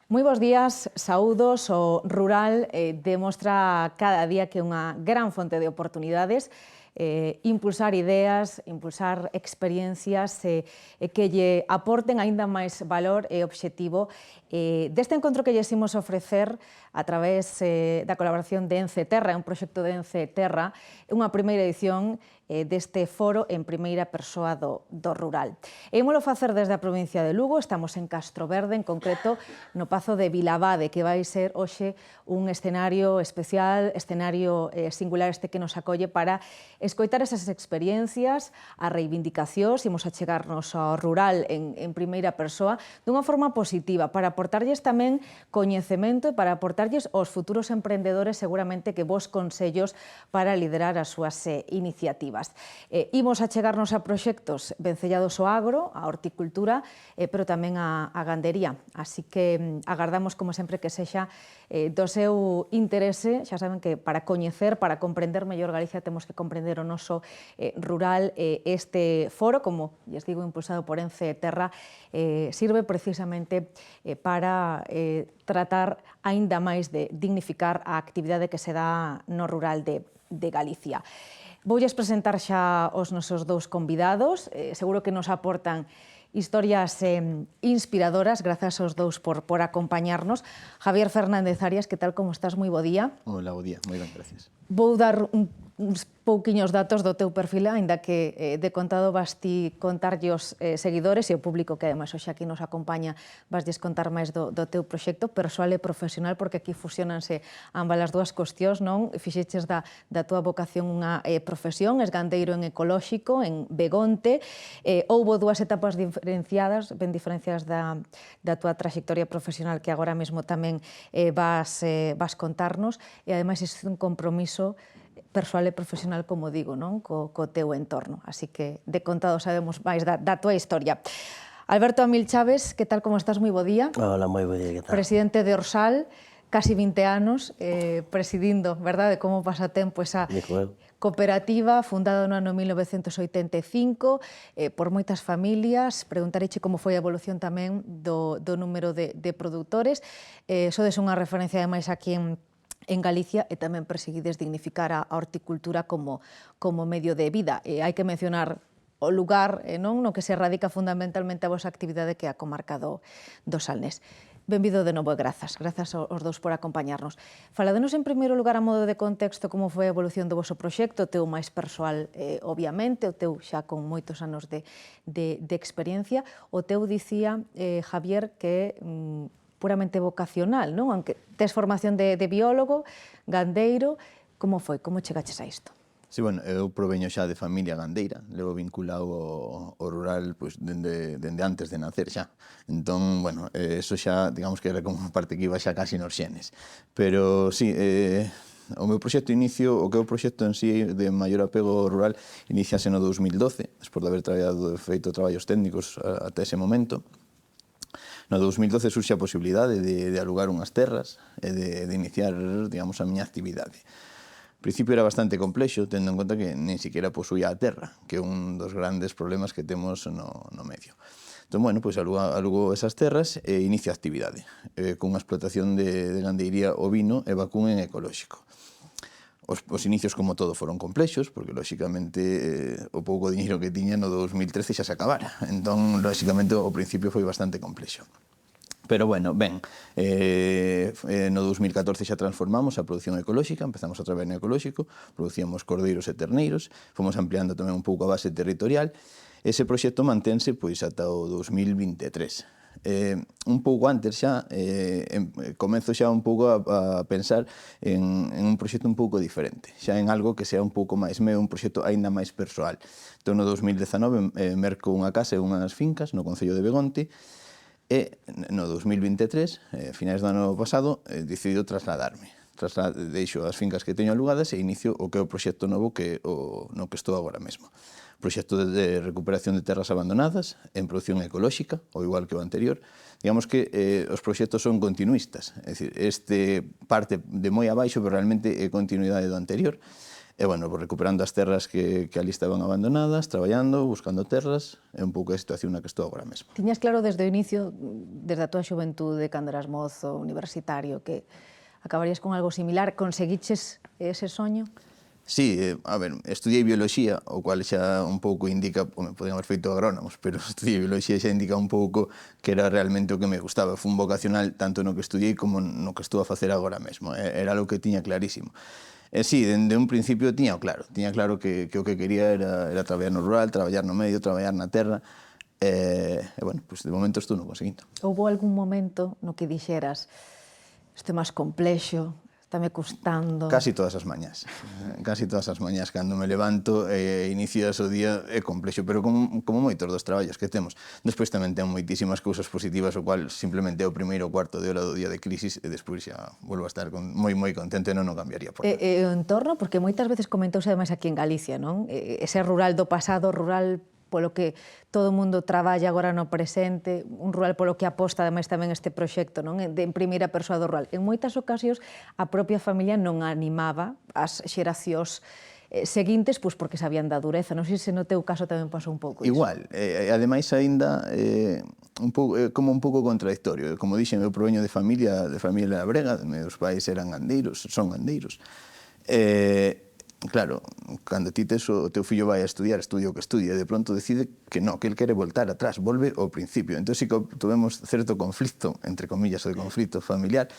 Moi bons días, saúdos. O rural demostra cada día que é unha gran fonte de oportunidades, impulsar ideas, impulsar experiencias que lle aporten aínda máis valor e obxectivo deste encontro que lles imos ofrecer a través da colaboración de Ence Terra, un proxecto de Ence Terra, unha primeira edición deste foro en primeira persoa do rural. E ímolo facer desde a provincia de Lugo, estamos en Castroverde, en concreto no Pazo de Vilabade, que vai ser hoxe un escenario especial, escenario singular este que nos acolle para escoitar esas experiencias, as reivindicacións, imos a chegarnos ao rural en primeira persoa, dunha forma positiva, para aportarlles tamén coñecemento e para aportarlles aos futuros emprendedores seguramente que vos consellos para liderar as súas iniciativas. Imos a chegarnos a proxectos vencellados ao agro, a horticultura, pero tamén a gandería. Así que agardamos, como sempre, que sexa do seu interese. Xa saben que para coñecer, para comprender mellor Galicia, temos que comprender o noso rural. Este foro, como lles digo, impulsado por Ence Terra, sirve precisamente para tratar aínda máis de dignificar a actividade que se dá no rural de Galicia. Voulles presentar xa os nosos dous convidados, seguro que nos aportan historias inspiradoras, grazas aos dous por acompañarnos. Javier Fernández Arias, que tal, como estás? Moi bo día. Hola, bo día, moi ben, gracias. Vou dar uns pouquiños datos do teu perfil, aínda que de contado vas ti contarlle os seguidores e o público que ademais hoxe aquí nos acompaña vaslles contar máis do teu proxecto persoal e profesional, porque aquí fusionanse ambas as dúas cuestións, non? Fixeches da túa vocación unha profesión, es gandeiro en ecolóxico, en Begonte. Houbo dúas etapas ben diferenciadas da túa traxectoria profesional que agora mesmo tamén vas contarnos, e ademais é un compromiso persoal e profesional, como digo, non? Co teu entorno. Así que de contado sabemos máis da túa historia. Alberto Amil Chaves, que tal, como estás? Moi bo día. Hola, moi bo día, que tal? Presidente de Orsal, casi 20 anos presidindo, verdade, como pasatempo esa cooperativa fundada no ano 1985 por moitas familias. Preguntareiche como foi a evolución tamén do número de produtores. Sodes unha referencia ademais aquí en Galicia, e tamén perseguides dignificar a horticultura como medio de vida. Hai que mencionar o lugar no que se radica fundamentalmente a vosa actividade, que é a comarca do Salnés. Benvido de novo e grazas aos dous por acompañarnos. Faladenos en primeiro lugar, a modo de contexto, como foi a evolución do voso proxecto, o teu máis persoal, obviamente, o teu xa con moitos anos de experiencia. O teu dicía, Javier, que é puramente vocacional, non? Aunque tes formación de biólogo, gandeiro, como foi? Como chegaches a isto? Sí, bueno, eu proveño xa de familia gandeira, levo vinculado ao rural pois, dende antes de nacer xa. Entón, bueno, eso xa, digamos que era como parte que iba xa casi nos xenes. Pero, sí, o meu proxecto inicio, o que é o proxecto en sí de maior apego rural, iniciase no 2012, despois de haber feito traballos técnicos até ese momento. No 2012 surxe a posibilidade de alugar unhas terras e de iniciar, digamos, a miña actividade. Ao principio era bastante complexo, tendo en conta que nin siquiera posuía a terra, que é un dos grandes problemas que temos no medio. Entón, bueno, pois alugo esas terras e inicio a actividade, cunha explotación de gandeiría ovino e vacún en ecolóxico. Os inicios, como todo, foron complexos, porque, lóxicamente, o pouco diñeiro que tiña no 2013 xa se acabara. Entón, lóxicamente, o principio foi bastante complexo. Pero, bueno, ben, no 2014 xa transformamos a produción ecolóxica, empezamos a traballar en ecolóxico, producíamos cordeiros e terneiros, fomos ampliando tamén un pouco a base territorial. Ese proxecto mantense pois ata o 2023. Un pouco antes xa, comenzo xa un pouco a pensar en un proxecto un pouco diferente, xa en algo que sea un pouco máis meu, un proxecto aínda máis persoal. Entón, no 2019 merco unha casa e unhas fincas no concello de Begonte, e no 2023, finais do ano pasado, decido trasladarme. Deixo as fincas que teño alugadas e inicio o que é o proxecto novo no que estou agora mesmo. Proxecto de recuperación de terras abandonadas en produción ecolóxica, ao igual que o anterior. Digamos que os proxectos son continuistas, é dicir, este parte de moi abaixo, pero realmente é continuidade do anterior. e, bueno, recuperando as terras que ali estaban abandonadas, traballando, buscando terras, é un pouco a situación na que estou agora mesmo. Tiñas claro desde o inicio, desde a túa xuventude, cando eras mozo, universitario, que acabarías con algo similar? Conseguiches ese soño? Sí, a ver, estudiei bioloxía, o cual xa un pouco indica, podían haber feito agrónomos, pero estudiei bioloxía xa indica un pouco que era realmente o que me gustaba. Fun vocacional tanto no que estudiei como no que estou a facer agora mesmo. Era algo que tiña clarísimo. E sí, dende un principio tiña claro que o que quería era traballar no rural, traballar no medio, traballar na terra, e, bueno, pues de momento estou no conseguindo. Houbo algún momento no que dixeras isto é máis complexo, estáme custando? Casi todas as mañás. Casi todas as mañás, cando me levanto e inicias o día, é complexo, pero como moitos dos traballos que temos. Despois tamén ten moitísimas cousas positivas, o cual simplemente é o primeiro cuarto de hora do día de crisis e despois xa volvo a estar moi contente e non o cambiaría por nada. E o entorno, porque moitas veces comentouse ademais aquí en Galicia, non? Ese rural do pasado, rural polo que todo o mundo traballa agora no presente, un rural polo que aposta ademais tamén este proxecto, non? De en primeira persoa do rural. En moitas ocasións a propia familia non animaba as xeracións seguintes, pois porque sabían da dureza. Non sei se no teu caso tamén pasou un pouco iso. Igual, ademais aínda como un pouco contradictorio. Como dixen, eu proveño de familia labrega, meus pais eran gandeiros, son gandeiros. Claro, cando ti tes o teu fillo vai a estudiar, estudia o que estudia, de pronto decide que no, que el quere voltar atrás, volve ao principio. Entón, sí que tuvemos certo conflicto, entre comillas, o de conflicto familiar,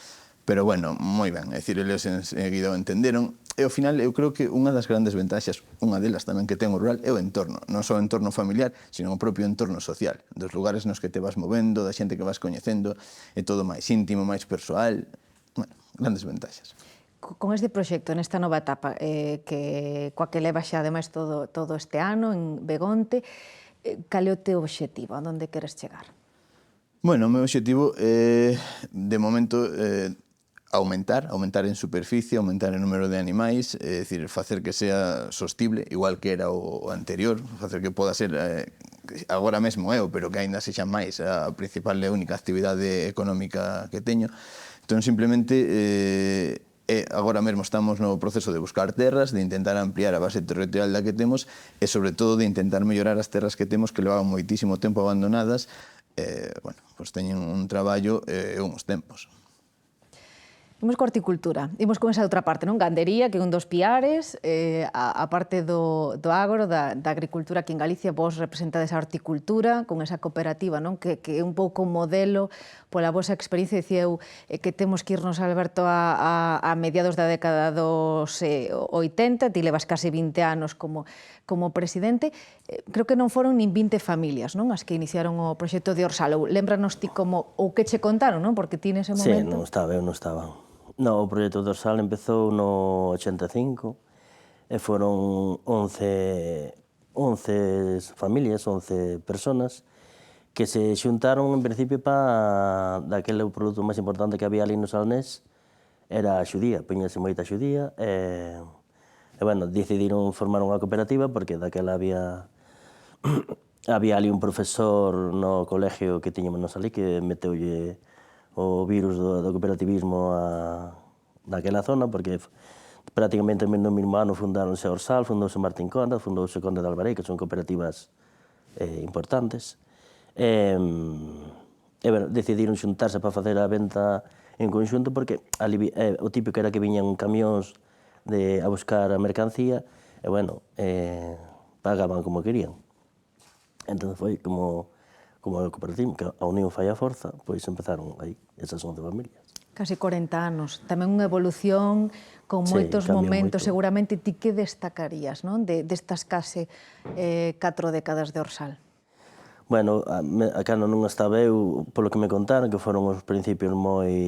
pero, bueno, moi ben, é dicir, eles enseguida o entenderon, e ao final eu creo que unha das grandes ventaxas, unha delas tamén que ten o rural, é o entorno, non só o entorno familiar, sino o propio entorno social, dos lugares nos que te vas movendo, da xente que vas coñecendo, é todo máis íntimo, máis persoal, bueno, grandes ventaxas. Con este proxecto, nesta nova etapa, coa que leva xa ademais todo este ano en Begonte, cal é o teu obxectivo? A onde queres chegar? Bueno, o meu obxectivo é, de momento, aumentar en superficie, aumentar o número de animais, é dicir, facer que sea sostible, igual que era o anterior, facer que poda ser, agora mesmo pero que aínda sexa máis a principal e única actividade económica que teño. Entón, simplemente, agora mesmo estamos no proceso de buscar terras, de intentar ampliar a base territorial da que temos e, sobre todo, de intentar mellorar as terras que temos que levaban moitísimo tempo abandonadas. Bueno, pois teñen un traballo e uns tempos. Imos coa horticultura, imos con esa outra parte, non? Gandería, que é un dos piares, a parte do agro, da agricultura aquí en Galicia, vos representades a horticultura con esa cooperativa, non? Que é un pouco modelo pola vosa experiencia. Dicía eu que temos que irnos, Alberto, a mediados da década dos 80, ti levas case 20 anos como presidente. Creo que non foron nin 20 familias, non? As que iniciaron o proxecto de Orsal. Lembranos ti como, ou que che contaron, non? Porque ti nese momento... Sí, non estaba, eu non estaba. No, o proxecto de Orsal empezou no 85 e foron 11 familias, 11 personas que se xuntaron en principio para daquele produto máis importante que había ali no Salnés, era a xudía, poñase moita xudía e bueno, decidiron formar unha cooperativa porque daquela había ali un profesor no colegio que tiñamos nos ali que meteulle o virus do cooperativismo naquela zona, porque prácticamente no mesmo ano fundáronse Orsal, fundouse Martín Conde, fundouse Conde de Albarei, que son cooperativas importantes. Bueno, decidiron xuntarse para facer a venta en conxunto, porque o típico era que viñan camións a buscar a mercancía, e, bueno, pagaban como querían. Entón foi como a cooperativa, que a unión fai a forza, pois empezaron aí esas 11 familias. Casi 40 anos, tamén unha evolución con moitos momentos, seguramente ti que destacarías, non? Destas case 4 décadas de Orsal. Bueno, cando non estaba eu, polo que me contaron, que foron os principios moi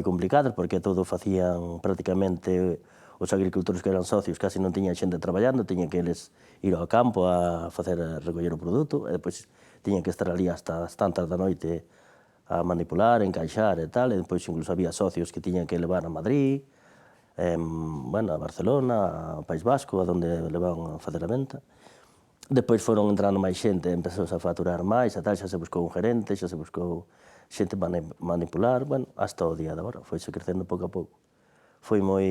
complicados, porque todo facían prácticamente os agricultores que eran socios, casi non tiñan xente traballando, tiñan que eles ir ao campo a recoller o produto, e depois tiñan que estar ali hasta as tantas da noite a manipular, encaixar e tal, e depois incluso había socios que tiñan que levar a Madrid, bueno, a Barcelona, ao País Vasco, a donde levaban a facer a venta. Depois foron entrando máis xente, empezouse a facturar máis, e tal, xa se buscou un gerente, xa se buscou xente para manipular, bueno, hasta o día de agora, foise crecendo pouco a pouco. Foi moi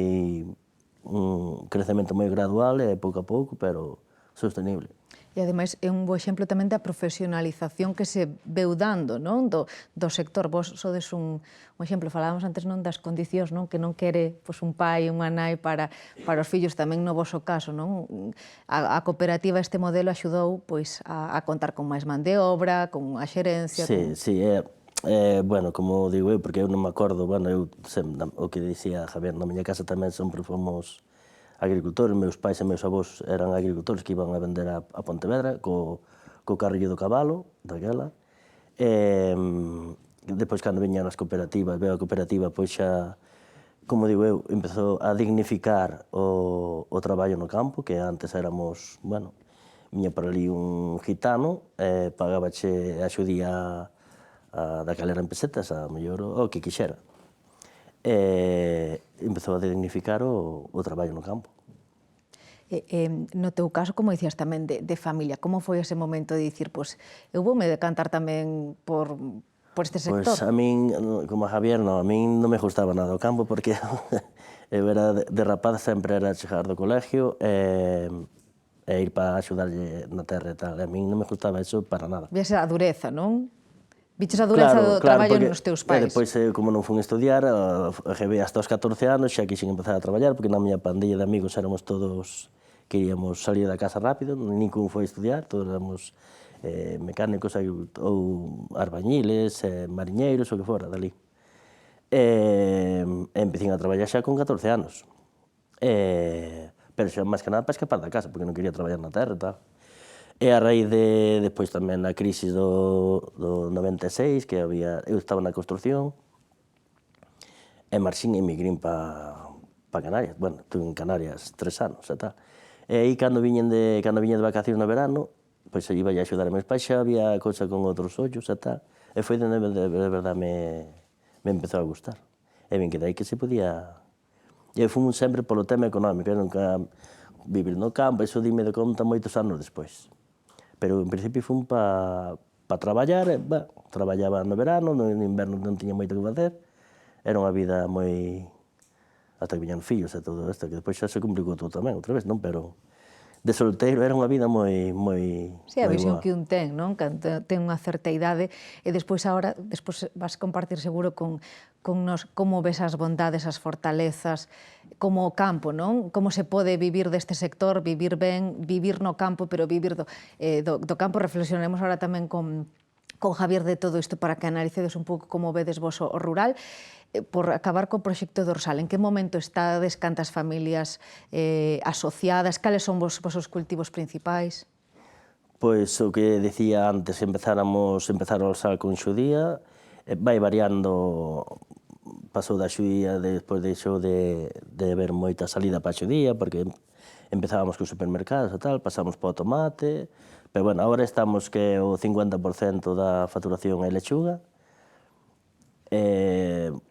un crecemento moi gradual e pouco a pouco, pero sostenible. E, ademais, é un bo exemplo tamén da profesionalización que se veu dando, non? Do sector. Vos sodes un exemplo, falábamos antes, non, das condicións, non, que non quere un pai e unha nai para os fillos, tamén no voso caso, non? A cooperativa, este modelo, axudou a contar con máis man de obra, con a xerencia... Sí, sí, bueno, como digo eu, porque eu non me acordo, bueno, eu o que dicía Javier, na miña casa tamén sempre fomos agricultores, meus pais e meus avós eran agricultores que iban a vender a Pontevedra co carrillo do cabalo, daquela. Depois, cando viñan as cooperativas, veo a cooperativa, pois xa, como digo eu, empezou a dignificar o traballo no campo, que antes éramos, bueno, viña por ali un gitano, pagabache a xudía daquela eran pesetas, a mellor o que quixera. Empezou a dignificar o traballo no campo. No teu caso, como dicías tamén, de familia, como foi ese momento de dicir, eu voume decantar tamén por este sector? Pois a min, como a Javier, a min non me gustaba nada o campo, porque eu era de rapaz, sempre era chegar do colegio e ir para axudarlle na terra e tal. A min non me gustaba eso para nada. Víase a dureza, non? Viches a dureza do traballo nos teus pais. E depois, como non fun estudiar, hasta os 14 anos xa quixen empezar a traballar, porque na miña pandilla de amigos éramos todos, queríamos salir da casa rápido, ningún foi estudiar, todos éramos mecánicos ou arbañiles, mariñeiros, o que fora, dali. Empecín a traballar xa con 14 anos. Pero xa máis que nada para escapar da casa, porque non quería traballar na terra e tal. E a raíz de, despois tamén na crisis do 96, que eu estaba na construcción, e marxín e migrín para Canarias. Bueno, estuve en Canarias 3 anos e tal. E aí, cando viña de vacacións no verano, pois iba a axudar a meus pais, xa había cousa con outros ollos e tal. E foi onde de verdade me empezou a gustar. E ben que dai que se podía... E fui sempre polo tema económico, eu nunca vivir no campo, iso dime de conta moitos anos despois. Pero en principio fui para traballar, traballaba no verano, no inverno non tiña moito que facer, era unha vida moi... ata que viñan fillos e todo isto, que despois xa se complicou todo tamén, outra vez, non? Pero de solteiro era unha vida moi boa. Sí, a visión que un ten, non? Cando ten unha certa idade, e despois vas compartir seguro con nos como ves as bondades, as fortalezas, como o campo, non? Como se pode vivir deste sector, vivir ben, vivir no campo, pero vivir do campo. Reflexionaremos ahora tamén con Javier de todo isto para que analicedes un pouco como vedes vos o rural. Por acabar co proxecto Dorsal, en que momento estades, cantas familias asociadas, cales son vos os cultivos principais? Pois o que decía antes, empezar o Dorsal con xudía, vai variando, pasou da xudía, despois deixou de haber moita salida para a xudía, porque empezábamos cos supermercados e tal, pasamos para o tomate, pero bueno, agora estamos que o 50% da facturación é lechuga,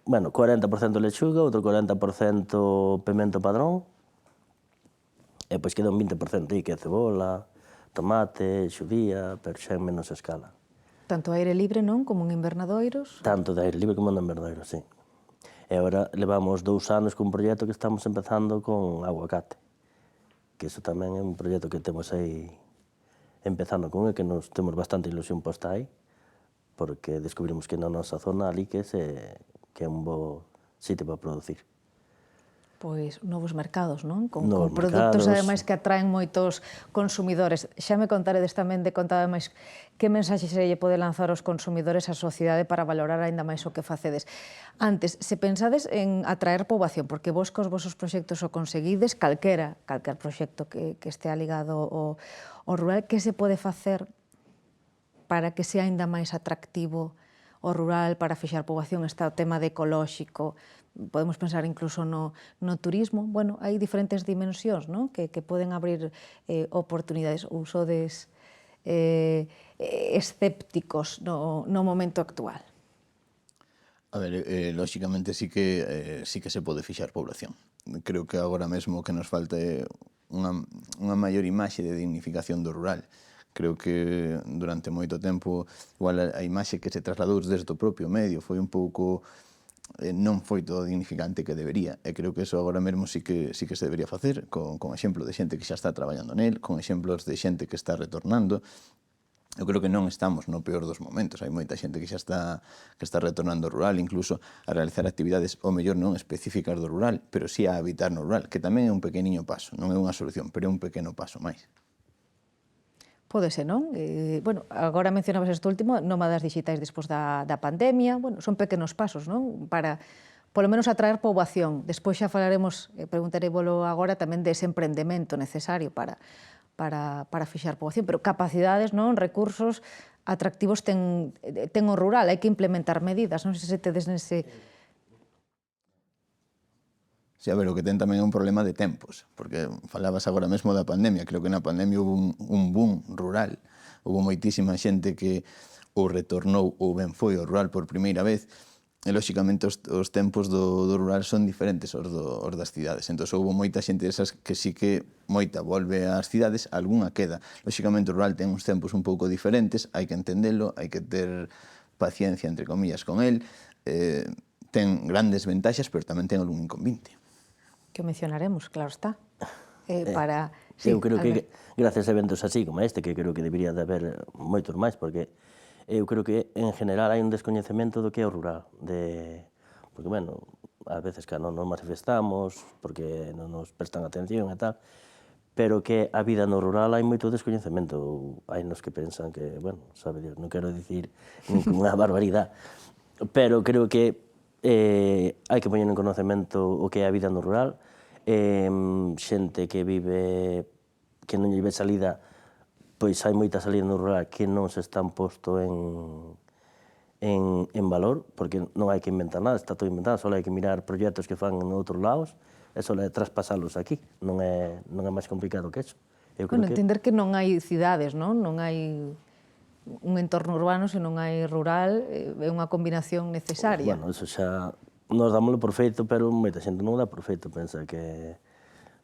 bueno, 40% lechuga, outro 40% pemento padrón, e pois queda un 20% aí, que é cebola, tomate, xudía, pero xa en menos escala. Tanto aire libre, non, como en invernadoiros? Tanto de aire libre como en invernadoiros, sí. E agora levamos 2 anos cun proxecto que estamos empezando con aguacate, que iso tamén é un proxecto que temos aí empezando con el, que nos temos bastante ilusión posta aí, porque descubrimos que na nosa zona ali que é un bo sitio para producir. Pois novos mercados, non? Con Novos produtos, mercados. ademais, que atraen moitos consumidores. Xa me contaredes tamén ademais, que mensaxe se lle pode lanzar aos consumidores á sociedade para valorar aínda máis o que facedes. Antes, se pensades en atraer poboación, porque vos cos vosos proxectos o conseguides, calquer proxecto que estea ligado ao rural, que se pode facer para que sea aínda máis atractivo o rural, para fixar poboación? Está o tema de ecolóxico, podemos pensar incluso no turismo. Bueno, hai diferentes dimensións, non? Que poden abrir oportunidades. Ou sodes escépticos no momento actual? A ver, lóxicamente sí que se pode fixar población. Creo que agora mesmo que nos falta é unha maior imaxe de dignificación do rural. Creo que durante moito tempo igual a imaxe que se trasladou desde o propio medio foi un pouco non foi todo dignificante que debería, e creo que eso agora mesmo sí que se debería facer, con exemplo de xente que xa está traballando nel, con exemplos de xente que está retornando. Eu creo que non estamos no peor dos momentos, hai moita xente que xa está retornando ao rural, incluso a realizar actividades, o mellor non específicas do rural, pero sí a habitar no rural, que tamén é un pequeniño paso, non é unha solución, pero é un pequeno paso máis. Pode ser, non? Bueno, agora mencionabas isto último, nómadas digitais despois da pandemia, bueno, son pequenos pasos, non? Para, polo menos, atraer poboación. Despois xa falaremos, preguntarévolo agora, tamén dese emprendemento necesario para fixar poboación, pero capacidades, non, recursos atractivos ten o rural, hai que implementar medidas, non sei se tedes nese... Sí, a ver, o que ten tamén é un problema de tempos, porque falabas agora mesmo da pandemia, creo que na pandemia hubo un boom rural, hubo moitísima xente que ou retornou ou ben foi ao rural por primeira vez, e lóxicamente os tempos do rural son diferentes aos das cidades, entón houve moita xente desas que sí que moita volve ás cidades, algunha queda. Lóxicamente o rural ten uns tempos un pouco diferentes, hai que entendelo, hai que ter paciencia, entre comillas, con el, ten grandes ventaxas, pero tamén ten algún inconvinte. Que mencionaremos, claro está. Para... Eu creo que gracias a eventos así como este, que creo que debería de haber moitos máis, porque eu creo que en general hai un descoñecemento do que é o rural, porque, bueno, ás veces que non nos manifestamos, porque non nos prestan atención e tal, pero que a vida no rural hai moito descoñecemento, hai nos que pensan que, bueno, sabe Dios, non quero dicir ninguna barbaridade, pero creo que hai que poñer en conocemento o que é a vida no rural, xente que vive, que non lle ve salida, pois hai moita salida no rural que non se están posto en valor, porque non hai que inventar nada, está todo inventado, só hai que mirar proxectos que fan en outros lados, e só é traspasalos aquí, non é máis complicado que eso. Bueno, entender que non hai cidades, non? Non hai un entorno urbano, se non hai rural, é unha combinación necesaria. Bueno, eso xa nos dámoslo por feito, pero moita xente non dá por feito, pensa que,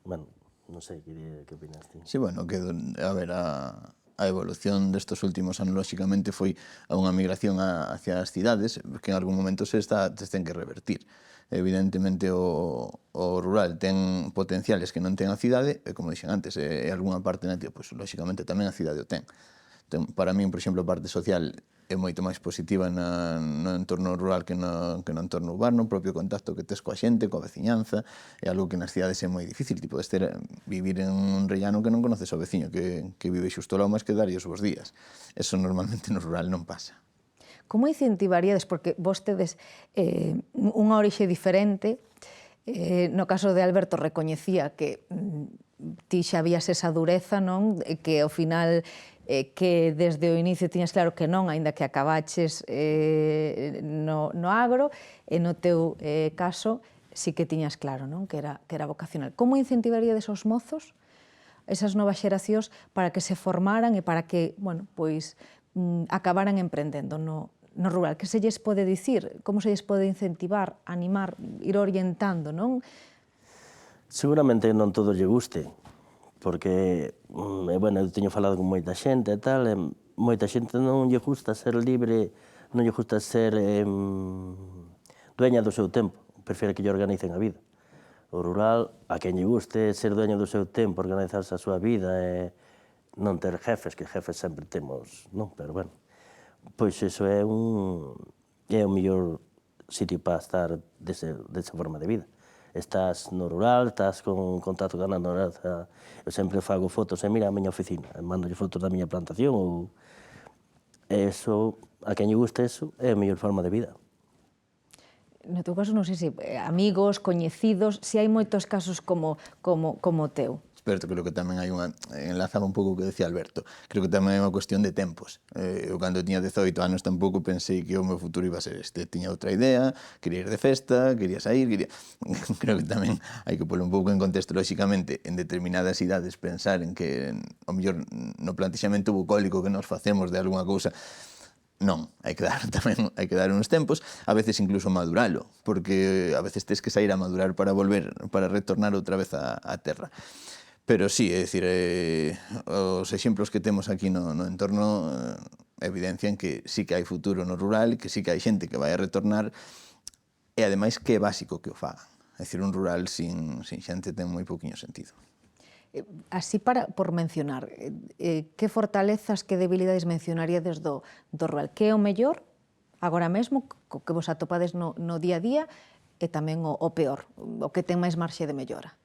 bueno, non sei, que opinas ti? Sí, bueno, que, a ver, a evolución destos últimos anos, lóxicamente, foi a unha migración hacia as cidades, que en algún momento se ten que revertir. Evidentemente, o rural ten potenciales que non ten a cidade, e, como dixen antes, e algunha parte nativa, pois, lóxicamente, tamén a cidade o ten. Para min, por exemplo, a parte social é moito máis positiva no entorno rural que no entorno urbano, o propio contacto que tes coa xente, coa veciñanza, é algo que nas cidades é moi difícil, ti podes vivir en un rellano que non conoces ao veciño, que vive xusto lá, máis que darlle os bons días. Eso normalmente no rural non pasa. Como incentivaríades, porque vos tedes unha orixe diferente, no caso de Alberto recoñecía que ti xa vías esa dureza, non? Que ao final que desde o inicio tiñas claro que non, aínda que acabaches no agro, e no teu caso sí que tiñas claro, non? Que era vocacional. Como incentivaríades os mozos, esas novas xeracións, para que se formaran e para que, bueno, pois, acabaran emprendendo no rural? Que se lles pode dicir? Como se lles pode incentivar, animar, ir orientando, non? Seguramente non todo lle guste, porque, bueno, eu teño falado con moita xente e tal, e moita xente non lle gusta ser libre, non lle gusta ser dueña do seu tempo, prefere que lle organicen a vida. O rural, a quen lle guste ser dueño do seu tempo, organizarse a súa vida e non ter jefes, que jefes sempre temos, non? Pero, bueno, pois iso é o mellor sitio para estar desa forma de vida. Estás no rural, estás con contacto con a natureza. Eu sempre fago fotos e mira a miña oficina, mando fotos da miña plantación, ou eso, a quen lle guste eso, é a mellor forma de vida. No teu caso, non sei se amigos, coñecidos, se hai moitos casos como o teu. Pero creo que tamén hai unha... Enlazaba un pouco o que decía Alberto. Creo que tamén é unha cuestión de tempos. Eu, cando tiña 18 anos, tampouco pensei que o meu futuro iba a ser este. Tiña outra idea, quería ir de festa, quería sair, Creo que tamén hai que pôr un pouco en contexto, lóxicamente, en determinadas idades, pensar en que, ao mellor, no plantexamento bucólico que nos facemos de algunha cousa, non, hai que dar uns tempos, a veces incluso maduralo, porque a veces tens que sair a madurar para volver, para retornar outra vez á terra. Pero sí, é dicir, os exemplos que temos aquí no entorno evidencian que sí que hai futuro no rural, que sí que hai xente que vai a retornar, e ademais que é básico que o fagan. É dicir, un rural sin xente ten moi pouquiño sentido. Así, por mencionar, que fortalezas, que debilidades mencionaríades do rural? Que é o mellor, agora mesmo, que vos atopades no día a día, e tamén o peor, o que ten máis marxe de mellora?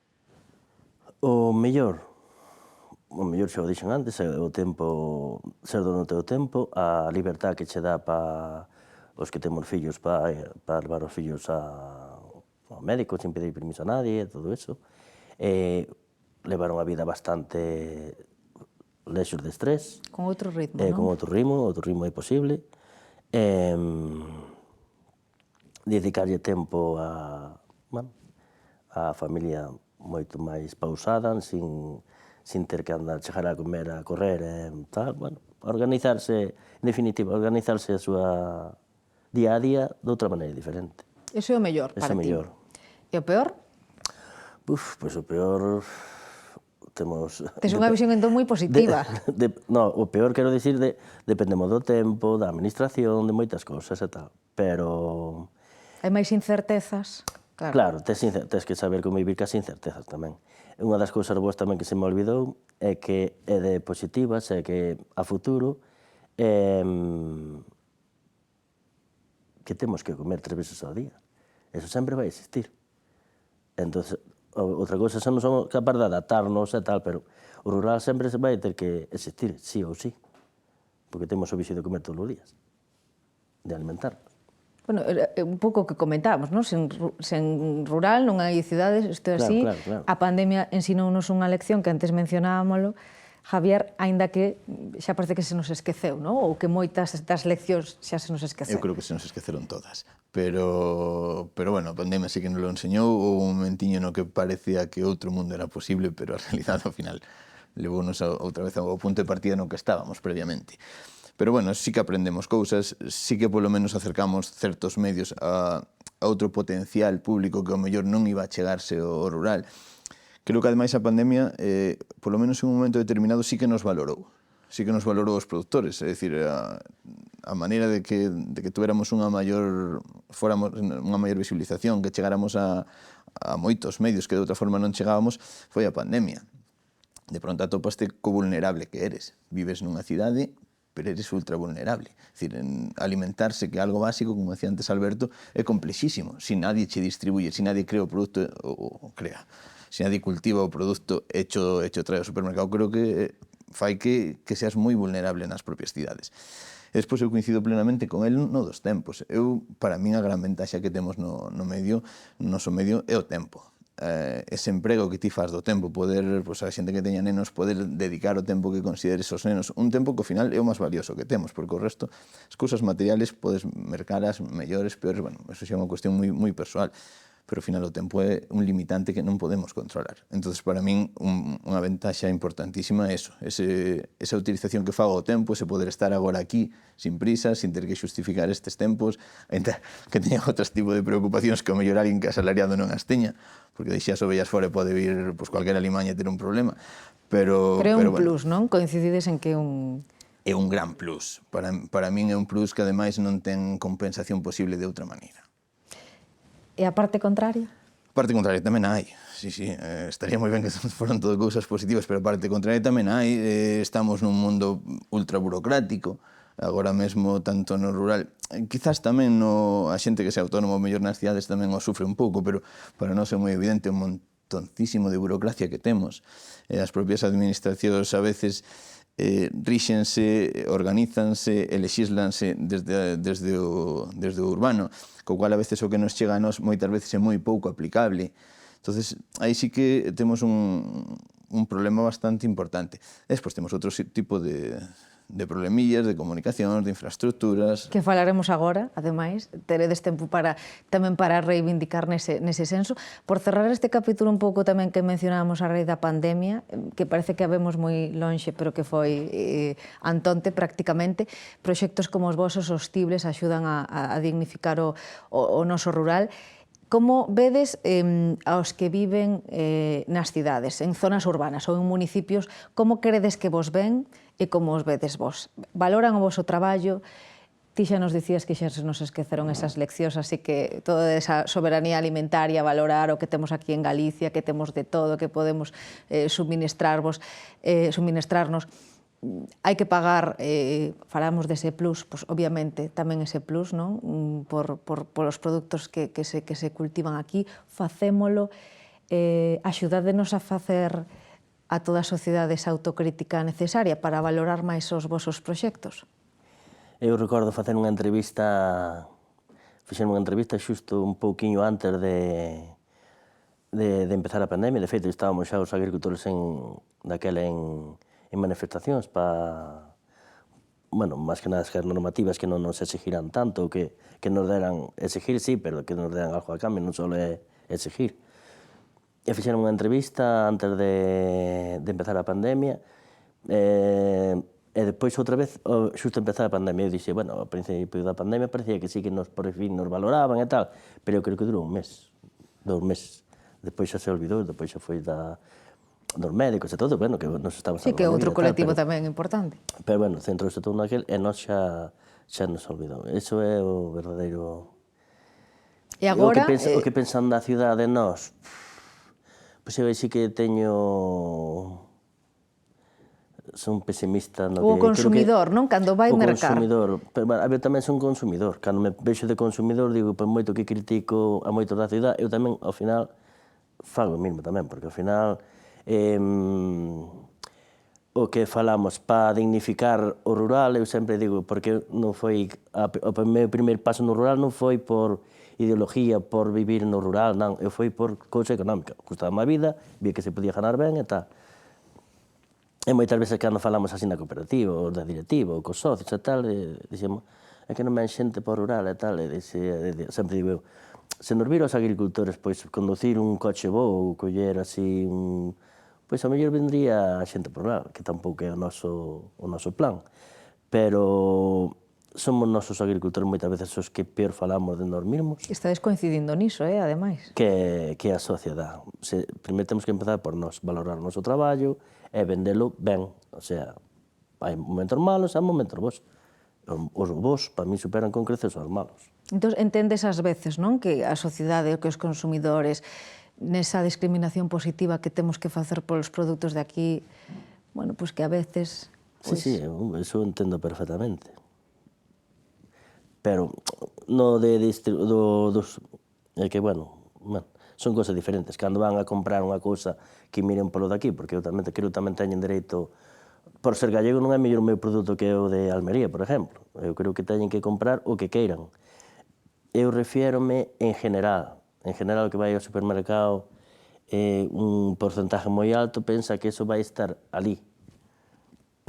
O mellor xa o dixen antes, é o tempo, ser dono do teu tempo, a libertad que che dá para os que temos fillos, para levar os fillos ao médico sin pedir permiso a nadie, todo eso. Levar unha vida bastante lexos de estrés. Con outro ritmo, Con non? outro ritmo é posible. Dedicarlle tempo a familia moito máis pausada, sin ter que andar, chegar a comer, a correr, tal, bueno, organizarse, en definitiva, organizarse a súa día a día de outra maneira diferente. Iso é o mellor para ti. Ese é o mellor. E o peor? Pois o peor temos... Tes unha visión entón moi positiva. No, o peor quero dicir dependemos do tempo, da administración, de moitas cousas e tal, pero... Hai máis incertezas? Claro, tes que saber convivir cas incertezas tamén. Unha das cousas boas tamén que se me olvidou é que é de positivas, é que a futuro que temos que comer 3 veces ao día. Eso sempre vai existir. Entón, outra cousa non somos capaz de adaptarnos e tal, pero o rural sempre vai ter que existir, sí ou sí, porque temos o vicio de comer todos os días, de alimentarnos. Bueno, un pouco o que comentábamos, non? Sen rural non hai cidades, isto é así. Claro. A pandemia ensinounos unha lección que antes mencionábamolo, Javier, aínda que xa parece que se nos esqueceu, non? Ou que moitas das leccións xa se nos esqueceron. Eu creo que se nos esqueceron todas. Pero bueno, a pandemia sí que nos lo enseñou, houve un momentiño no que parecía que outro mundo era posible, pero a realidade ao final levounos outra vez ao punto de partida no que estábamos previamente. Pero bueno, sí que aprendemos cousas, sí que polo menos acercamos certos medios a outro potencial público que ao mellor non iba a chegarse ao rural. Creo que ademais a pandemia, polo menos en un momento determinado, sí que nos valorou. Sí que nos valorou os produtores, é dicir, a maneira de que tuéramos unha maior visibilización, que chegáramos a moitos medios que de outra forma non chegábamos, foi a pandemia. De pronto atopaste co vulnerable que eres. Vives nunha cidade, pero eres ultra vulnerable. É dicir, alimentarse, que é algo básico, como decía antes Alberto, é complexísimo. Si nadie che distribuye, si nadie crea o produto, si nadie cultiva o produto hecho trae ao supermercado, creo que fai que seas moi vulnerable nas propias cidades. E despois eu coincido plenamente con el no dos tempos. Para min, a gran ventaxa que temos no noso medio é o tempo. Ese emprego que ti faz do tempo, poder, a xente que teña nenos, poder dedicar o tempo que consideres aos nenos, un tempo que ao final é o máis valioso que temos, porque o resto, as cousas materiales, podes mercalas mellores, peores, bueno, eso xa é unha cuestión moi persoal, pero ao final o tempo é un limitante que non podemos controlar. Entón, para min, unha ventaxa importantísima é eso, esa utilización que fago do tempo, ese poder estar agora aquí, sin prisa, sin ter que xustificar estes tempos, que teña outros tipos de preocupacións que ao mellor alguén que asalariado non as teña, porque deixe as ovellas fora pode vir cualquier alimaña e ter un problema. Pero é un plus, non? Coincidides en que é un... É un gran plus. Para min é un plus que ademais non ten compensación posible de outra maneira. E a parte contraria? A parte contraria tamén hai, sí, estaría moi ben que foran todo cousas positivas, pero a parte contraria tamén hai, estamos nun mundo ultra burocrático, agora mesmo tanto no rural, quizás tamén a xente que se autónomo mellor nas cidades tamén o sufre un pouco, pero para nós é moi evidente o montoncísimo de burocracia que temos, as propias administracións a veces ríxense, organízanse e lexíslanse desde o urbano, co cual a veces o que nos chega a nós moitas veces é moi pouco aplicable. Entonces, aí sí que temos un problema bastante importante. Despois temos outro tipo de problemillas, de comunicación, de infraestructuras... Que falaremos agora, ademais, teredes tempo tamén para reivindicar nese senso. Por cerrar este capítulo un pouco tamén que mencionábamos a raíz da pandemia, que parece que habemos moi lonxe, pero que foi antonte prácticamente, proxectos como os vosos sostibles axudan a dignificar o noso rural. Como vedes aos que viven nas cidades, en zonas urbanas ou en municipios, como credes que vos ven e como os vedes vos? Valoran o voso traballo? Ti xa nos dicías que xa se nos esqueceron esas leccións, así que toda esa soberanía alimentaria, valorar o que temos aquí en Galicia, que temos de todo, que podemos suministrarnos, hai que pagar, falamos dese plus, pois obviamente tamén ese plus, non? Por os produtos que se cultivan aquí, facémolo, axudádenos a facer a toda a sociedade esa autocrítica necesaria para valorar máis os vosos proxectos. Eu recordo facer unha entrevista, fixen unha entrevista xusto un pouquiño antes de empezar a pandemia. De feito, estábamos xa os agricultores daquela en manifestacións para, bueno, máis que nada as normativas que non nos exigiran tanto, que nos deran, exigir sí, pero que nos deran algo a cambio, non só é exigir. E fixeron unha entrevista antes de empezar a pandemia, e depois outra vez, xusto empezar a pandemia, eu dixe, bueno, ao principio da pandemia parecía que sí que por fin nos valoraban e tal, pero eu creo que durou un mes, 2 meses. Depois xa se olvidou, depois xa foi dos médicos e todo, bueno, que nos estamos Sí, que é outro colectivo tamén importante. Pero, bueno, centrouse todo naquel e nós xa nos olvidou. Iso é o verdadeiro... E agora... O que pensan da cidade nós, pois eu sí que teño... Son pesimista no que... O consumidor, non? Cando vai mercar. O consumidor, pero, bueno, eu tamén son consumidor. Cando me vexo de consumidor, digo, por moito que critico a moitos da cidade, eu tamén, ao final, fago o mesmo tamén, porque ao final o que falamos para dignificar o rural, eu sempre digo, porque non foi o meu primeiro paso no rural non foi por ideología, por vivir no rural, non, eu foi por cousa económica. Gustaba a vida, vi que se podía ganar ben e tal. E moitas veces cando falamos así na cooperativa, ou da directiva, ou cos socios e tal, dixemos, é que non ven xente por rural e tal, sempre digo eu, se nos vira os agricultores, pois, conducir un coche bo ou coller así pois, ao mellor vendría a xente por rural, que tampouco é o noso plan, pero somos nosos agricultores moitas veces os que peor falamos de nós mesmos. Estades coincidindo niso, ademais. Que a sociedade. Primeiro temos que empezar por nós, valorar o noso traballo e vendelo ben. O sea, hai momentos malos, hai momentos bons. Os bons, para mí, superan con creces os malos. Entón, entendes ás veces, non? Que a sociedade, que os consumidores, nesa discriminación positiva que temos que facer polos produtos de aquí, bueno, pois que a veces... Sí, eso entendo perfectamente. Pero no é que, bueno, son cosas diferentes. Cando van a comprar unha cousa que miren polo daqui, porque eu tamén teñen dereito, por ser gallego non é mellor o meu produto que o de Almería, por exemplo. Eu creo que teñen que comprar o que queiran. Eu refiérome en general. En general, o que vai ao supermercado, un porcentaje moi alto pensa que eso vai estar ali.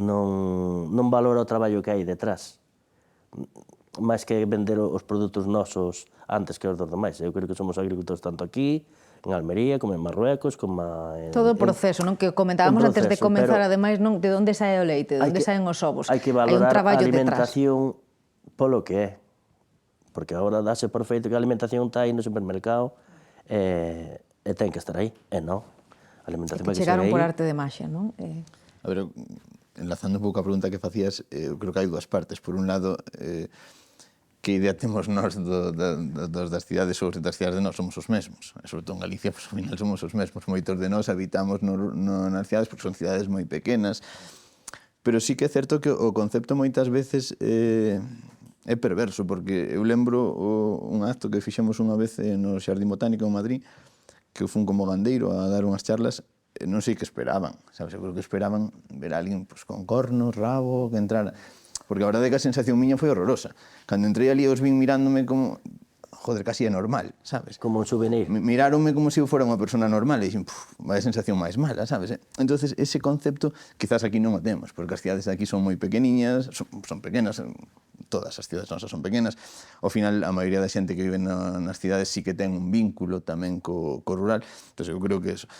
Non valora o traballo que hai detrás. Máis que vender os produtos nosos antes que os dos demais. Eu creo que somos agricultores tanto aquí, en Almería, como en Marruecos, como en... Todo o proceso, non? Que comentábamos antes de comenzar, ademais, non? De onde sae o leite, de onde saen os ovos. Hai que valorar a alimentación polo que é. Porque agora dáse por feito que a alimentación está aí no supermercado e ten que estar aí. E non. A alimentación vai que ser aí. Chegaron por arte de maxia, non? A ver, enlazando un pouco a pregunta que facías, eu creo que hai dúas partes. Por un lado, que idea temos nós das cidades ou das cidades de nós somos os mesmos. E sobre todo en Galicia, pois, ao final somos os mesmos. Moitos de nós habitamos nas cidades porque son cidades moi pequenas. Pero sí que é certo que o concepto moitas veces é perverso, porque eu lembro un acto que fixemos unha vez no Xardín Botánico en Madrid, que eu fun como gandeiro a dar unhas charlas, non sei que esperaban, sabes? Eu creo que esperaban ver a alguén pues, con cornos, rabo, que entrara... Porque a verdade é que a sensación miña foi horrorosa. Cando entrei ali, os vin mirándome como... Joder, casi é normal, sabes? Como un souvenir. Miráronme como se eu fora unha persona normal e dixen, vaya sensación máis mala, sabes? Entonces, ese concepto quizás aquí non o temos, porque as cidades aquí son moi pequeniñas, son pequenas, todas as cidades nosas son pequenas. Ao final, a maioría da xente que vive nas cidades sí que ten un vínculo tamén co rural. Entón, eu creo que eso...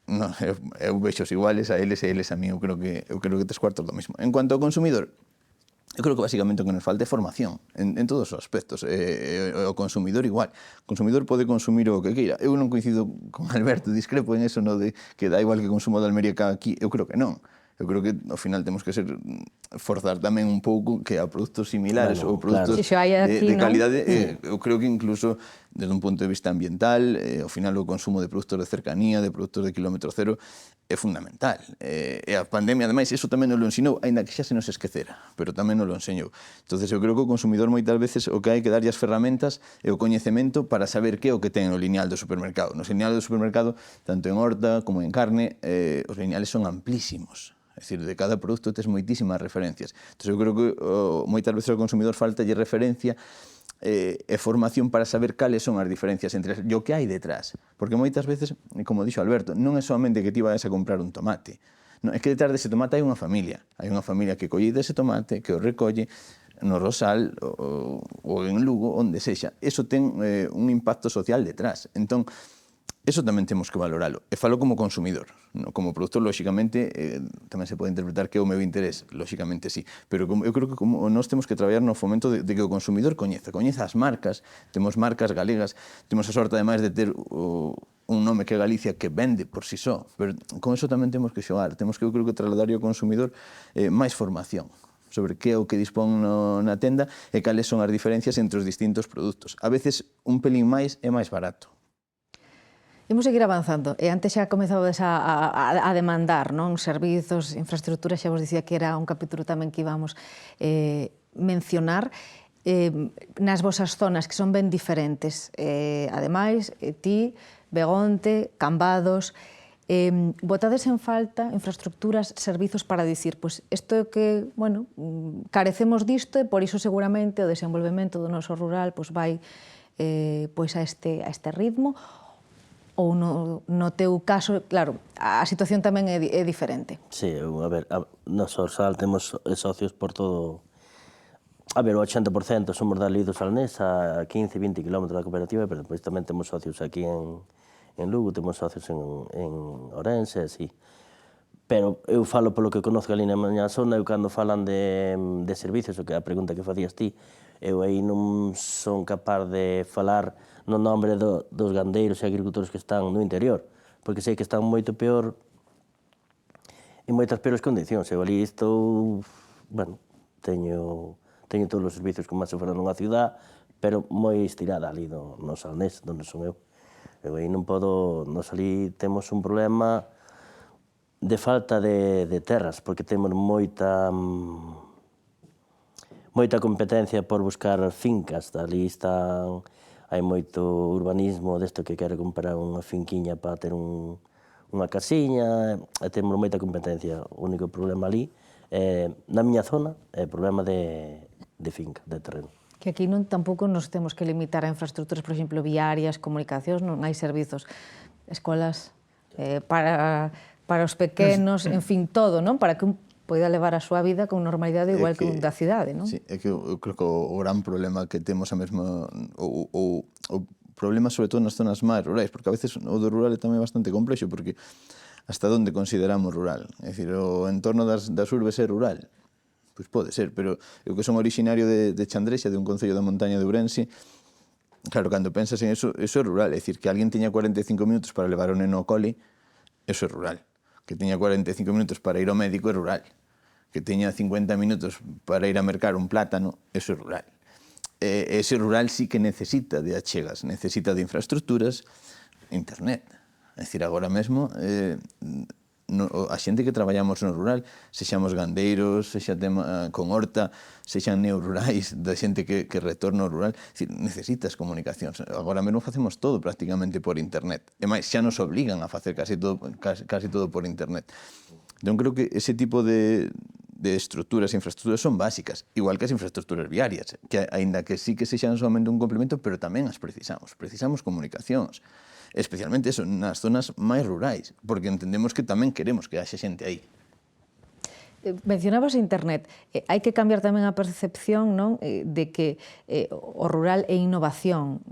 No, eu vexos iguales a eles e eles a mí, eu creo que 3 cuartos do mismo. En cuanto ao consumidor, eu creo que basicamente o que nos falta é formación en todos os aspectos. O consumidor igual. O consumidor pode consumir o que queira. Eu non coincido con Alberto, discrepo en eso, no de que dá igual que consumo de Almería que aquí. Eu creo que non. Eu creo que ao final temos que forzar tamén un pouco que a produtos similares ou produtos de calidade, eu creo que incluso desde un punto de vista ambiental, ao final o consumo de produtos de cercanía, de produtos de kilómetro cero, é fundamental. E a pandemia, ademais, iso tamén nos lo ensinou, aínda que xa se nos esquecera, pero tamén nos lo enseñou. Entonces, eu creo que o consumidor moitas veces o que hai que darlle as ferramentas e o coñecemento para saber que é o que ten no lineal do supermercado. No lineal do supermercado, tanto en horta como en carne, os lineales son amplísimos. É dicir, de cada produto tes moitísimas referencias. Entón, eu creo que moitas veces ao consumidor faltalle referencia e formación para saber cales son as diferencias entre o que hai detrás. Porque moitas veces, como dixo Alberto, non é solamente que ti vayas a comprar un tomate. Non, é que detrás dese tomate hai unha familia. Hai unha familia que colle dese tomate, que o recolle no Rosal ou en Lugo, onde sexa. Eso ten un impacto social detrás. Entón, eso tamén temos que valoralo. E falo como consumidor. Como productor, lóxicamente, tamén se pode interpretar que é o meu interés. Lóxicamente, sí. Pero eu creo que nós temos que traballar no fomento de que o consumidor coñeza as marcas. Temos marcas galegas. Temos a sorte, ademais, de ter un nome que é Galicia que vende por si só. Pero con eso tamén temos que xogar. Temos que, eu creo que, trasladar ao consumidor máis formación sobre que é o que dispón na tenda e cales son as diferencias entre os distintos produtos. A veces, un pelín máis é máis barato. Imos seguir avanzando. E antes xa comezabades a demandar servizos, infraestructuras, xa vos dicía que era un capítulo tamén que íbamos mencionar. Nas vosas zonas, que son ben diferentes. Ademais, ti, Begonte, Cambados, botades en falta infraestructuras, servizos para dicir, pois, isto é que, bueno, carecemos disto e por iso seguramente o desenvolvemento do noso rural vai a este ritmo. Ou no teu caso, claro, a situación tamén é diferente. Sí, a ver, no Sorsal temos socios por todo. A ver, o 80% somos dali do Salnés, a 15-20 km da cooperativa, pero depois tamén temos socios aquí en Lugo, temos socios en Ourense, así. Pero eu falo polo que conozco ali na miña zona, eu cando falan de servicios, o que a pregunta que facías ti, eu aí non son capaz de falar no nombre dos gandeiros e agricultores que están no interior, porque sei que están moito peor, en moitas peores condicións. Eu ali estou, bueno, teño todos os servicios como se fora nunha ciudad, pero moi estirada ali no Salnés, onde son eu. Eu aí non podo, nos ali temos un problema de falta de terras, porque temos moita competencia por buscar fincas. Ali hai moito urbanismo desto que quere comprar unha finquiña para ter unha casiña, e temos moita competencia. O único problema ali, na miña zona, é o problema de finca, de terreno. Que aquí tampouco nos temos que limitar a infraestructuras, por exemplo, viarias, comunicacións, non hai servizos, escolas para os pequenos, en fin, todo, non? Para que poida levar a súa vida con normalidade igual que un da cidade, non? Sí, é que eu creo que o gran problema que temos a mesma, o problema sobre todo nas zonas máis rurais, porque a veces o do rural é tamén bastante complexo, porque hasta onde consideramos rural? É dicir, o entorno das urbes é rural? Pois pode ser, pero eu que son originario de Chandrexa, de un concello da montaña de Ourense, claro, cando pensas en eso é rural, é dicir, que alguén teña 45 minutos para levar o neno ao cole, eso é rural. Que teña 45 minutos para ir ao médico é rural. Que teña 50 minutos para ir a mercar un plátano, eso é rural. Ese rural sí que necesita de achegas, necesita de infraestructuras, internet. É dicir, agora mesmo, a xente que traballamos no rural, sexamos gandeiros, sexa con horta, sexan neorurais, da xente que retorna ao rural, necesitas comunicacións. Agora mesmo facemos todo prácticamente por internet. E máis, xa nos obligan a facer casi todo por internet. Entón, creo que ese tipo de estructuras e infraestructuras son básicas, igual que as infraestructuras viarias, que aínda que sí que sexan somente un complemento, pero tamén as precisamos. Precisamos comunicacións. Especialmente eso, nas zonas máis rurais, porque entendemos que tamén queremos que haxe xente aí. Mencionabas internet. Hai que cambiar tamén a percepción, non, de que o rural é innovación.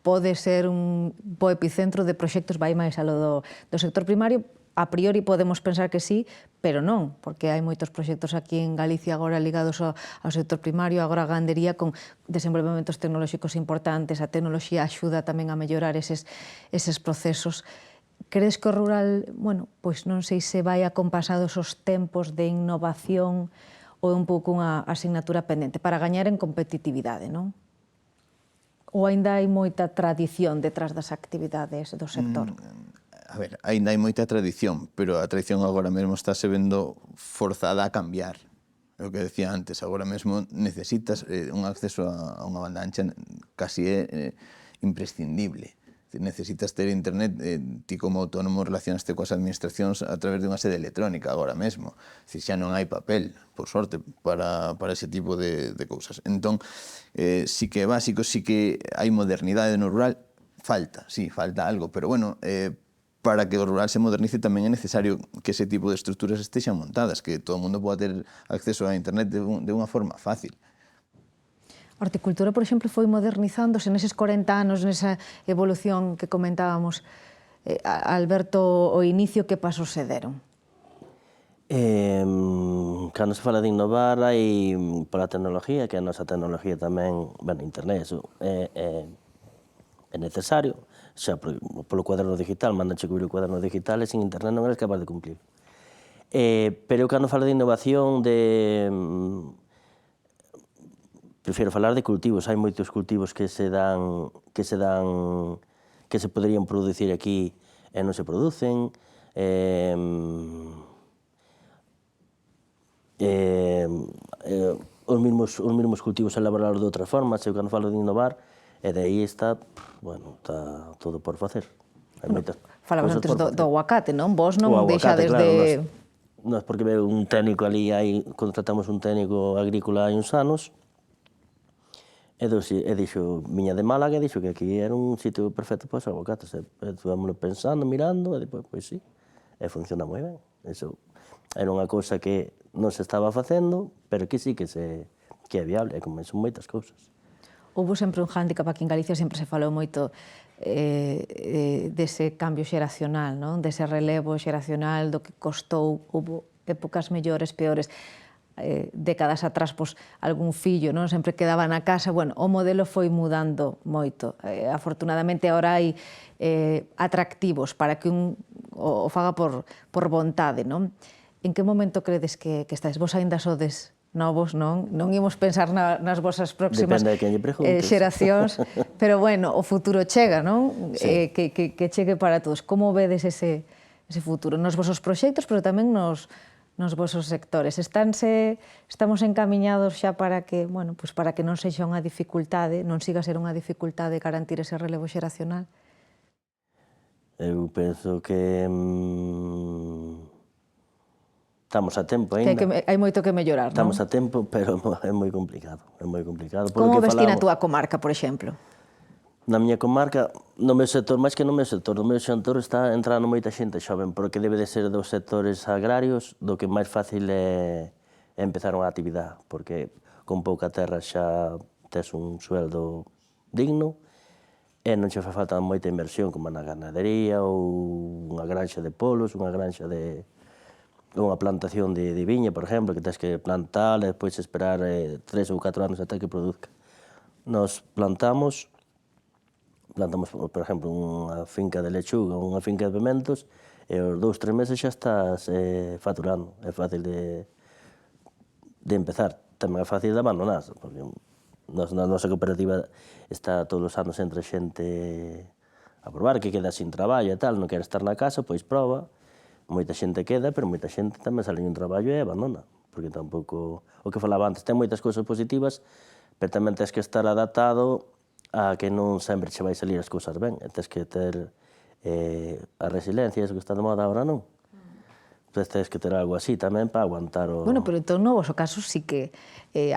Pode ser un bo epicentro de proxectos vai máis alo do sector primario. A priori podemos pensar que sí, pero non, porque hai moitos proxectos aquí en Galicia agora ligados ao sector primario, agora a gandería con desenvolvementos tecnolóxicos importantes, a tecnoloxía axuda tamén a mellorar eses procesos. crees que o rural, bueno, pois non sei se vai acompasados os tempos de innovación ou é un pouco unha asignatura pendente para gañar en competitividade, non? Ou aínda hai moita tradición detrás das actividades do sector? A ver, aínda hai moita tradición, pero a tradición agora mesmo está se vendo forzada a cambiar. É o que decía antes, agora mesmo necesitas un acceso a unha banda ancha casi imprescindible. Necesitas ter internet, ti como autónomo relacionaste coas administracións a través de unha sede electrónica agora mesmo. Xa non hai papel, por sorte, para ese tipo de cousas. Entón, sí que é básico, sí que hai modernidade no rural, falta algo, pero bueno, para que o rural se modernice tamén é necesario que ese tipo de estruturas estexan montadas, que todo o mundo poda ter acceso a internet de unha forma fácil. A horticultura, por exemplo, foi modernizándose neses 40 anos, nesa evolución que comentábamos. Alberto, o inicio, que pasos se deron? Cando se fala de innovar, hai pola tecnología, que a nosa tecnología tamén, bueno, internet, eso é necesario, xa polo cuaderno digital, mandache cubrir o cuaderno digital e sin internet non eres capaz de cumplir. Pero eu cando falo de innovación, prefiro falar de cultivos. Hai moitos cultivos que se poderían producir aquí e non se producen. Os mesmos cultivos elaborados de outra forma. Eu cando falo de innovar, e de aí está, bueno, está todo por facer. Falabas antes do aguacate, non? Vos non deixades de... Nós, porque veo un técnico ali, contratamos un técnico agrícola hai uns anos, e dixo, viña de Málaga, e dixo que aquí era un sitio perfecto para os aguacates. Estuvámoslo pensando, mirando, e depois, pois sí, e funciona moi ben. Eso era unha cousa que non se estaba facendo, pero que sí que é viable, e como son moitas cousas. Houve sempre un hándicap aquí en Galicia, sempre se falou moito dese cambio xeracional, non? Dese relevo xeracional, do que costou, houve épocas mellores, peores. Décadas atrás, pois, algún fillo non sempre quedaba na casa. Bueno, o modelo foi mudando moito. Afortunadamente, agora hai atractivos para que un o faga por vontade, non? En que momento credes que estáis? Vos aínda sodes novos, non? Non imos pensar nas vosas próximas xeracións, pero, bueno, o futuro chega, non? Que chegue para todos. Como vedes ese futuro? Nos vosos proxectos, pero tamén nos vosos sectores. Estamos encamiñados xa para que, bueno, pues para que non sexa unha dificultade, non siga a ser unha dificultade garantir ese relevo xeracional? Eu penso que estamos a tempo aínda. Hai moito que mellorar, non? Estamos a tempo, pero é moi complicado. É moi complicado. Como ves ti na túa comarca, por exemplo? Na miña comarca, no meu sector, máis que no meu sector está entrando moita xente xoven, porque debe de ser dos sectores agrarios do que máis fácil é empezar unha actividade, porque con pouca terra xa tes un sueldo digno e non che fa falta moita inversión como na ganadería ou unha granxa de polos, unha granxa de unha plantación de viña, por exemplo, que tens que plantar e despois esperar 3 ou 4 anos até que produzca. Nos plantamos, por exemplo, unha finca de lechuga ou unha finca de pimentos e aos 2-3 meses xa estás facturando. É fácil de empezar. Tamén é fácil de abandonar, porque na nosa cooperativa está todos os anos entre xente a probar, que queda sin traballo e tal, non quere estar na casa, pois proba. Moita xente queda, pero moita xente tamén sale un traballo e abandona, porque tampouco, o que falaba antes, ten moitas cousas positivas, pero tamén tens que estar adaptado a que non sempre che vai salir as cousas ben, e tens que ter a resiliencia, eso que está de moda agora, non? Entón tens que ter algo así tamén para aguantar o... Bueno, pero entón no vosso caso sí que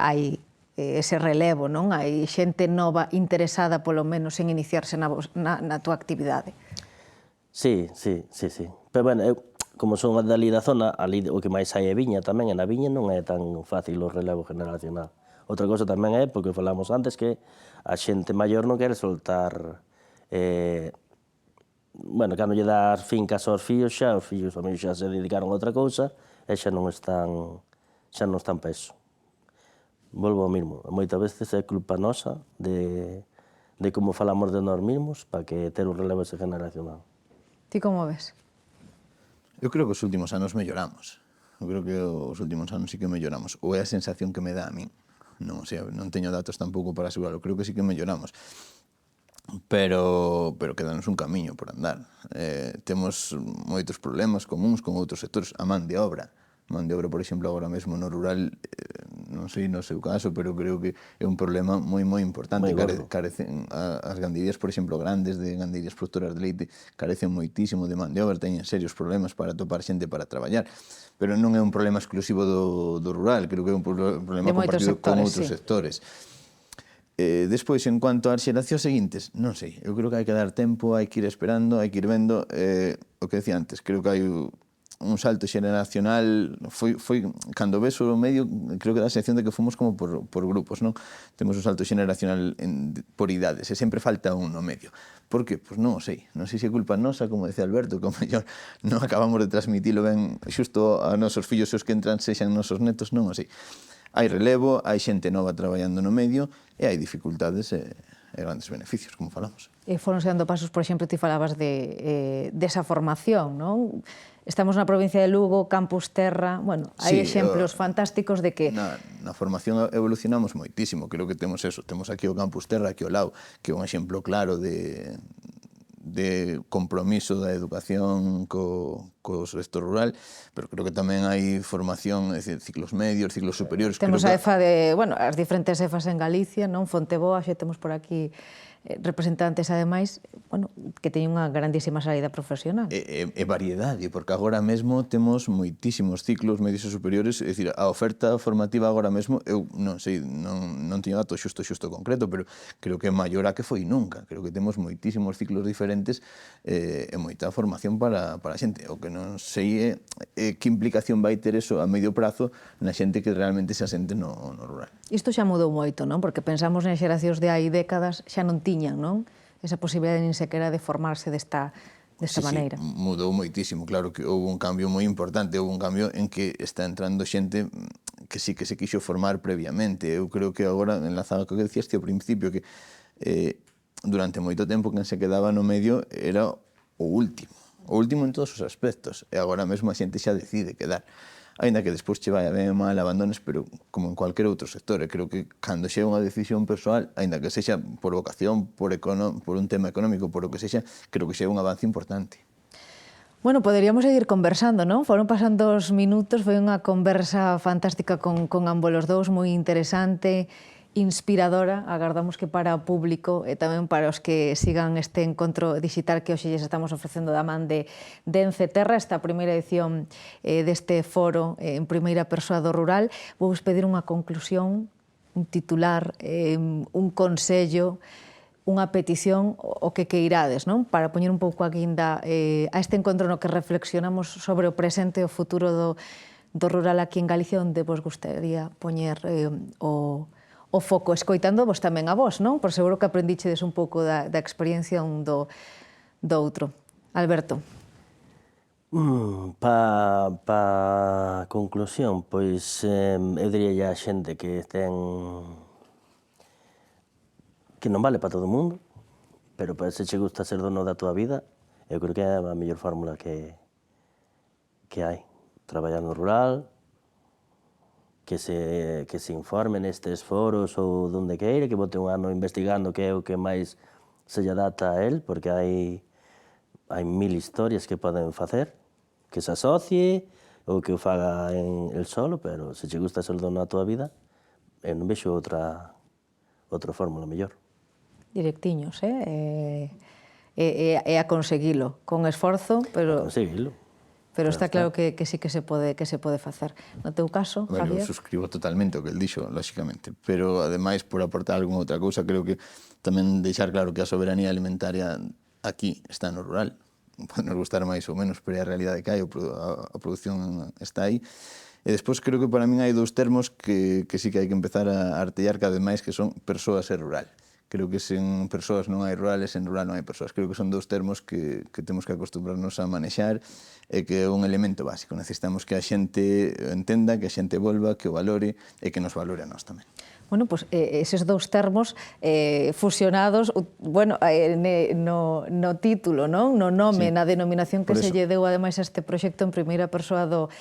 hai ese relevo, non? Hai xente nova interesada, polo menos, en iniciarse na túa actividade. Sí. Pero, bueno, eu, como son dali da zona, ali o que máis hai é viña tamén, e na viña non é tan fácil o relevo generacional. Outra cosa tamén é, porque falamos antes, que a xente maior non quere soltar... Bueno, cando lle das fincas aos fillos, xa os fillos xa se dedicaron a outra cousa e xa non están para iso. Volvo ao mismo, moitas veces é culpa nosa de como falamos de nós mesmos para que ter un relevo ese generacional. Ti como ves? Eu creo que os últimos anos melloramos. Eu creo que os últimos anos sí que melloramos. Ou é a sensación que me dá a min. Non sei, non teño datos tampouco para asegurarlo. Creo que sí que melloramos. Pero quedanos un camiño por andar. Temos moitos problemas comuns con outros sectores. A man de obra. Man de obra, por exemplo, agora mesmo no rural, non sei no seu caso, pero creo que é un problema moi importante. Moi gordo. Carecen as gandeirías, por exemplo, grandes de gandeirías productoras de leite, carecen moitísimo de man de obra, teñen serios problemas para atopar xente para traballar. Pero non é un problema exclusivo do rural, creo que é un problema compartido con outros sectores. Despois, en cuanto ás xeracións seguintes, non sei, eu creo que hai que dar tempo, hai que ir esperando, hai que ir vendo. O que decía antes, creo que hai un salto xeracional, foi cando ves o medio, creo que dá a sensación de que fomos como por grupos, non? Temos un salto xeracional por idades, e sempre falta un no medio. Por que? Pois non o sei. Non sei se é culpa nosa, como decía Alberto, que ao mellor non acabamos de transmitilo ben xusto a nosos fillos e os que entran sexan nosos netos, non o sei. Hai relevo, hai xente nova traballando no medio e hai dificultades e grandes beneficios, como falamos. E foronse dando pasos, por exemplo, ti falabas desa formación, non? Estamos na provincia de Lugo, Campus Terra, bueno, hai exemplos fantásticos de que... Na formación evolucionamos moitísimo, creo que temos eso, temos aquí o Campus Terra, aquí ao lado, que é un exemplo claro de compromiso da educación co sector rural, pero creo que tamén hai formación, é dicir, ciclos medios, ciclos superiores. Temos a EFA de, bueno, as diferentes EFAs en Galicia, non? Fonteboa, xe temos por aquí representantes, ademais, bueno, que teñen unha grandísima salida profesional. E variedade, porque agora mesmo temos moitísimos ciclos medios e superiores, é dicir, a oferta formativa agora mesmo, eu non sei, non teño datos xusto concreto, pero creo que é maior a que foi nunca. Creo que temos moitísimos ciclos diferentes e moita formación para a xente. O que non sei é que implicación vai ter eso a medio prazo na xente que realmente se asente no rural. Isto xa mudou moito, non? Porque pensamos nas xeracións de hai décadas xa non tiñan, non? Esa posibilidade nin sequera de formarse desta maneira. Sí, mudou moitísimo, claro que houve un cambio moi importante, houve un cambio en que está entrando xente que sí que se quixo formar previamente. Eu creo que agora, enlazado co que decías ao principio, que durante moito tempo quen se quedaba no medio era o último en todos os aspectos, e agora mesmo a xente xa decide quedar. Ainda que despois che vai a ben mal, abandones, pero como en cualquier outro sector, creo que cando xe é unha decisión persoal, ainda que sexa por vocación, por un tema económico, por o que sexa, creo que xe é un avance importante. Bueno, poderíamos seguir conversando, non? Foron pasando os minutos, foi unha conversa fantástica con ambos os dous, moi interesante, inspiradora. Agardamos que para o público e tamén para os que sigan este encontro digital que hoxe lles estamos ofrecendo da man de Ence Terra, esta primeira edición deste foro en primeira persoa do rural. Vou vos pedir unha conclusión, un titular, un consello, unha petición, o que queirades, non? Para poñer un pouco a guinda a este encontro no que reflexionamos sobre o presente e o futuro do rural aquí en Galicia, onde vos gustaría poñer o foco, escoitando vos tamén a vos, non? Por seguro que aprendichedes un pouco da experiencia un do outro. Alberto. Pa conclusión, pois eu diría a xente que non vale para todo o mundo, pero se che gusta ser dono da tua vida, eu creo que é a mellor fórmula que hai. Traballar no rural, que se informe nestes foros ou donde queira, que bote un ano investigando que é o que máis se lle adapta a él, porque hai 1000 historias que poden facer, que se asocie ou que o faga en el solo, pero se che gusta ser dono da tua vida, eu non vexo outra fórmula mellor. Directiños, e a conseguilo, con esforzo, pero... Conseguilo. Pero está claro que sí que se pode facer. No teu caso, Javier? Eu suscribo totalmente o que el dixo, lóxicamente, pero ademais, por aportar algunha outra cousa, creo que tamén deixar claro que a soberanía alimentaria aquí está no rural. Pode nos gustar máis ou menos, pero é a realidade que hai, a produción está aí. E despois creo que para min hai dous termos que sí que hai que empezar a artellar cada vez máis, que son persoas e rural. Creo que sen persoas non hai rurales, sen rural non hai persoas. Creo que son dous termos que temos que acostumbrarnos a manexar e que é un elemento básico. Necesitamos que a xente entenda, que a xente volva, que o valore e que nos valore a nós tamén. Bueno, pues eses dous termos fusionados, bueno, no título, non? No nome, na denominación que se lle deu ademais a este proxecto en primeira persoa do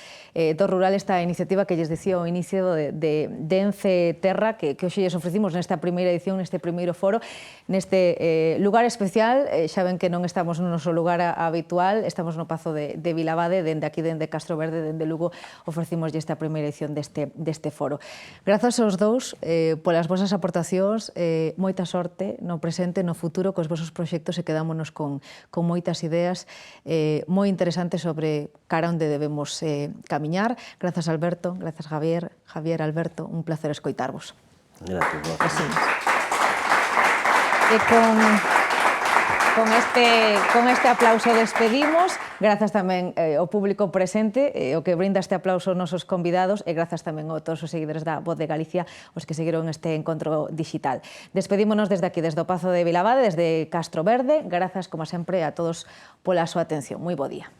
rural, esta iniciativa que lles dicía ao inicio de Ence Terra, que hoxe lles ofrecimos nesta primeira edición, neste primeiro foro, neste lugar especial. Xa ven que non estamos no noso lugar habitual, estamos no Pazo de Vilabade, dende aquí, dende Castro Verde, dende Lugo, ofrecimoslle esta primeira edición deste foro. Grazas aos dous polas vosas aportacións, moita sorte no presente, no futuro, cos vosos proxectos, e quedámonos con moitas ideas moi interesantes sobre cara onde debemos camiñar. Grazas, Alberto, grazas, Javier, Alberto, un placer escoitarvos. Gracias. Así. E con este aplauso despedimos. Grazas tamén ao público presente, o que brinda este aplauso aos nosos convidados, e grazas tamén a todos os seguidores da Voz de Galicia, os que seguiron este encontro digital. Despedímonos desde aquí, desde o Pazo de Vilabade, desde Castro Verde. Grazas, como sempre, a todos pola súa atención. Moi bo día.